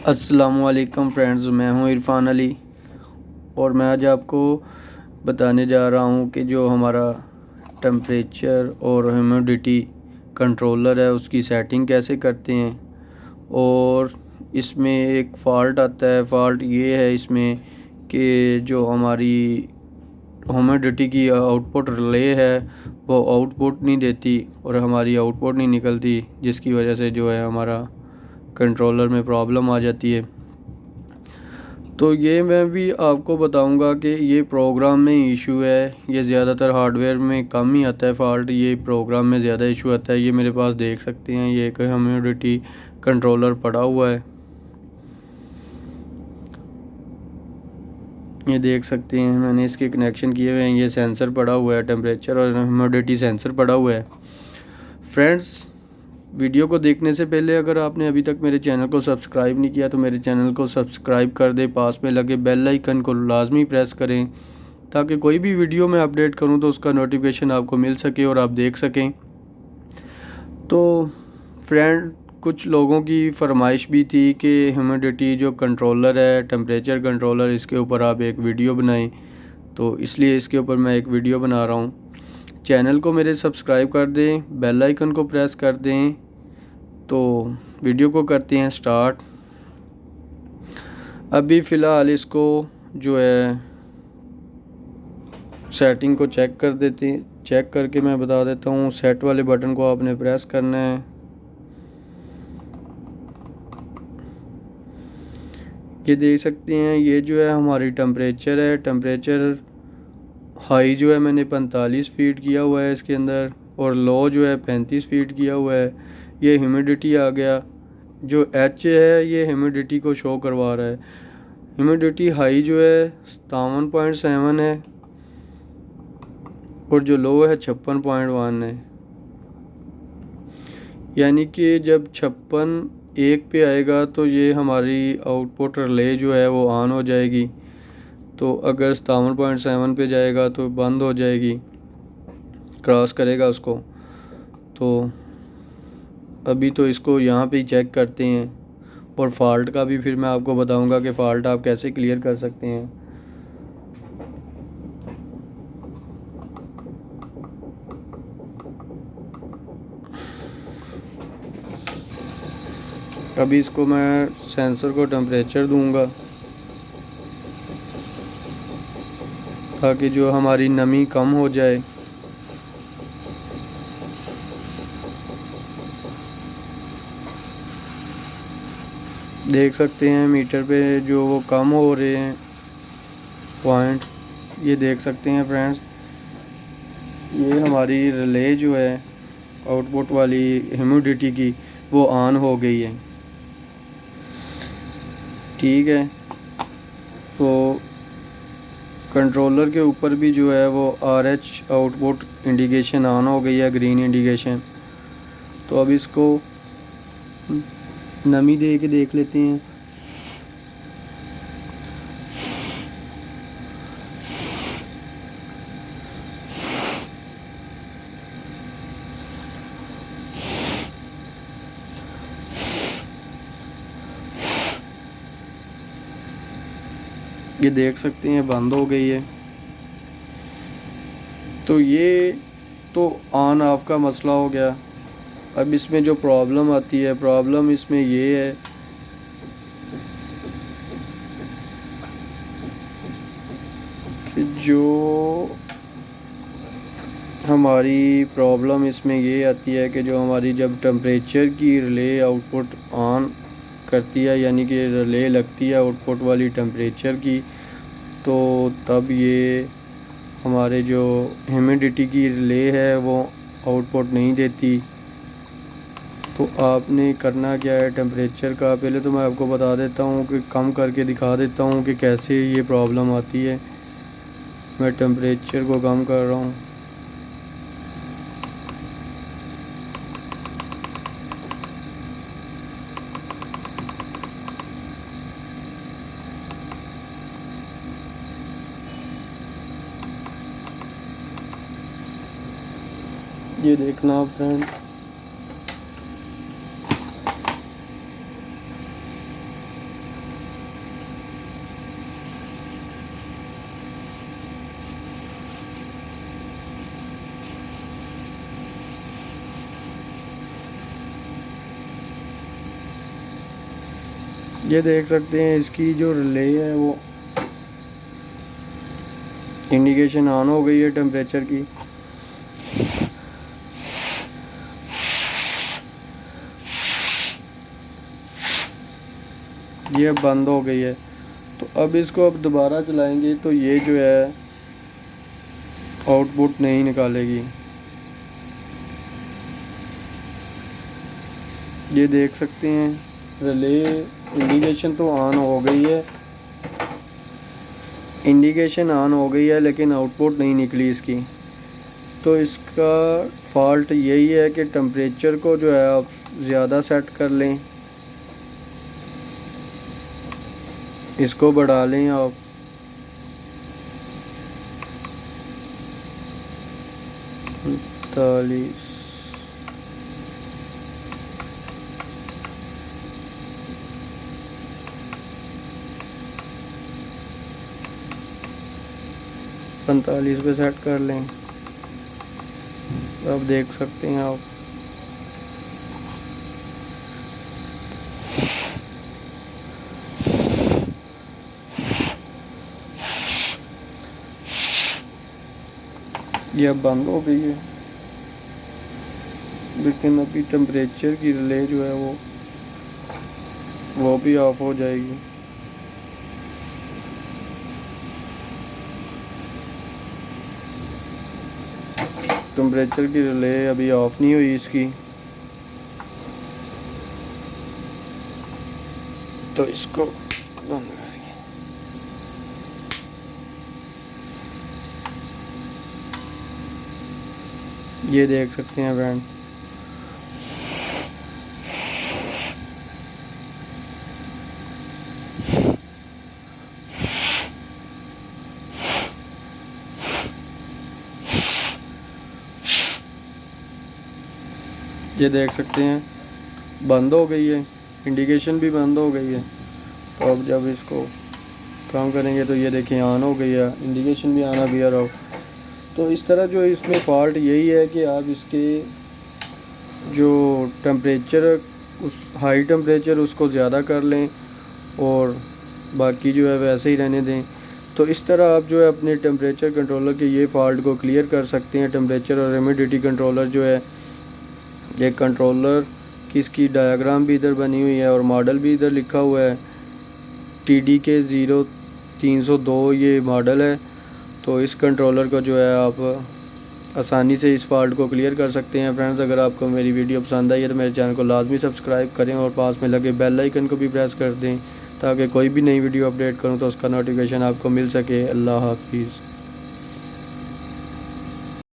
अस्सलामुअलैकुम फ्रेंड्स, मैं हूं इरफान अली और मैं आज आपको बताने जा रहा हूं कि जो हमारा टेम्परेचर और ह्यूमिडिटी कंट्रोलर है उसकी सेटिंग कैसे करते हैं। और इसमें एक फ़ॉल्ट आता है। फ़ॉल्ट ये है इसमें कि जो हमारी ह्यूमिडिटी की आउटपुट रिले है वो आउटपुट नहीं देती और हमारी आउटपुट नहीं निकलती, जिसकी वजह से जो है हमारा कंट्रोलर में प्रॉब्लम आ जाती है। तो ये मैं भी आपको बताऊंगा कि ये प्रोग्राम में इशू है। ये ज़्यादातर हार्डवेयर में कम ही आता है फ़ॉल्ट, ये प्रोग्राम में ज़्यादा इशू आता है। ये मेरे पास देख सकते हैं, ये एक ह्यूमिडिटी कंट्रोलर पड़ा हुआ है। ये देख सकते हैं मैंने इसके कनेक्शन किए हुए हैं। ये सेंसर पड़ा हुआ है, टेम्परेचर और ह्यूमिडिटी सेंसर पड़ा हुआ है। फ्रेंड्स, वीडियो को देखने से पहले अगर आपने अभी तक मेरे चैनल को सब्सक्राइब नहीं किया तो मेरे चैनल को सब्सक्राइब कर दें, पास में लगे बेल आइकन को लाजमी प्रेस करें ताकि कोई भी वीडियो मैं अपडेट करूं तो उसका नोटिफिकेशन आपको मिल सके और आप देख सकें। तो फ्रेंड, कुछ लोगों की फरमाइश भी थी कि ह्यूमिडिटी जो कंट्रोलर है, टेम्परेचर कंट्रोलर, इसके ऊपर आप एक वीडियो बनाएं, तो इसलिए इसके ऊपर मैं एक वीडियो बना रहा हूँ। चैनल को मेरे सब्सक्राइब कर दें, बेल आइकन को प्रेस कर दें। तो वीडियो को करते हैं स्टार्ट। अभी फ़िलहाल इसको जो है सेटिंग को चेक कर देते हैं। चेक करके मैं बता देता हूँ। सेट वाले बटन को आपने प्रेस करना है। ये देख सकते हैं, ये जो है हमारी टेम्परेचर है। टेम्परेचर हाई जो है मैंने 45 फीट किया हुआ है इसके अंदर, और लो जो है 35 फीट किया हुआ है। ये ह्यूमिडिटी आ गया। जो एच है ये ह्यूमिडिटी को शो करवा रहा है। ह्यूमिडिटी हाई जो है 57.7 है और जो लो है 56.1 है। यानी कि जब 56 पे आएगा तो ये हमारी आउटपुट रिले जो है वो ऑन हो जाएगी। तो अगर 57.7 पे जाएगा तो बंद हो जाएगी, क्रॉस करेगा उसको। तो अभी तो इसको यहाँ पे ही चेक करते हैं और फॉल्ट का भी फिर मैं आपको बताऊंगा कि फ़ॉल्ट आप कैसे क्लियर कर सकते हैं। अभी इसको मैं सेंसर को टेम्परेचर दूंगा ताकि जो हमारी नमी कम हो जाए। देख सकते हैं मीटर पे जो वो कम हो रहे हैं पॉइंट, ये देख सकते हैं फ्रेंड्स। ये हमारी रिले जो है आउटपुट वाली ह्यूमिडिटी की वो ऑन हो गई है। ठीक है, तो कंट्रोलर के ऊपर भी जो है वो RH आउटपुट इंडिकेशन ऑन हो गई है, ग्रीन इंडिकेशन। तो अब इसको नमी दे के देख लेते हैं। ये देख सकते हैं बंद हो गई है। तो ये तो ऑन ऑफ का मसला हो गया। अब इसमें जो प्रॉब्लम आती है, प्रॉब्लम इसमें ये है कि जो हमारी प्रॉब्लम इसमें ये आती है कि जो हमारी जब टेम्परेचर की रिले आउटपुट ऑन करती है, यानी कि रिले लगती है आउटपुट वाली टेम्परेचर की, तो तब ये हमारे जो ह्यूमिडिटी की रिले है वो आउटपुट नहीं देती। तो आपने करना क्या है टेम्परेचर का, पहले तो मैं आपको बता देता हूँ कि कम करके दिखा देता हूँ कि कैसे ये प्रॉब्लम आती है। मैं टेम्परेचर को कम कर रहा हूँ। ये देखना फ्रेंड, ये देख सकते हैं इसकी जो रिले है वो इंडिकेशन ऑन हो गई है टेम्परेचर की। ये अब बंद हो गई है। तो अब इसको अब दोबारा चलाएंगे तो ये जो है आउटपुट नहीं निकालेगी। ये देख सकते हैं रिले इंडिकेशन तो ऑन हो गई है, इंडिकेशन ऑन हो गई है लेकिन आउटपुट नहीं निकली इसकी। तो इसका फॉल्ट यही है कि टेम्परेचर को जो है आप ज़्यादा सेट कर लें, इसको बढ़ा लें आप। पैंतालीस, पैंतालीस पे सेट कर लें। अब देख सकते हैं आप ये अब बंद हो गई है, लेकिन अभी टेम्परेचर की रिले जो है वो भी ऑफ हो जाएगी। टेम्परेचर की रिले अभी ऑफ नहीं हुई इसकी, तो इसको बंद करेंगे। ये देख सकते हैं फ्रेंड, ये देख सकते हैं बंद हो गई है, इंडिकेशन भी बंद हो गई है। तो अब जब इसको काम करेंगे तो ये देखिए ऑन हो गई है, इंडिकेशन भी आना भी आ रहा हो। तो इस तरह जो इसमें फ़ॉल्ट यही है कि आप इसके जो टेम्परेचर उस हाई टेम्परेचर उसको ज़्यादा कर लें और बाकी जो है वैसे ही रहने दें। तो इस तरह आप जो है अपने टेम्परेचर कंट्रोलर के ये फ़ॉल्ट को क्लियर कर सकते हैं। टेम्परेचर और ह्यूमिडिटी कंट्रोलर जो है, ये कंट्रोलर की इसकी डायग्राम भी इधर बनी हुई है और मॉडल भी इधर लिखा हुआ है, TDK0302 ये मॉडल है। तो इस कंट्रोलर को जो है आप आसानी से इस फॉल्ट को क्लियर कर सकते हैं। फ्रेंड्स, अगर आपको मेरी वीडियो पसंद आई है तो मेरे चैनल को लाजमी सब्सक्राइब करें और पास में लगे बेल आइकन को भी प्रेस कर दें ताकि कोई भी नई वीडियो अपडेट करूं तो उसका नोटिफिकेशन आपको मिल सके। अल्लाह हाफिज़।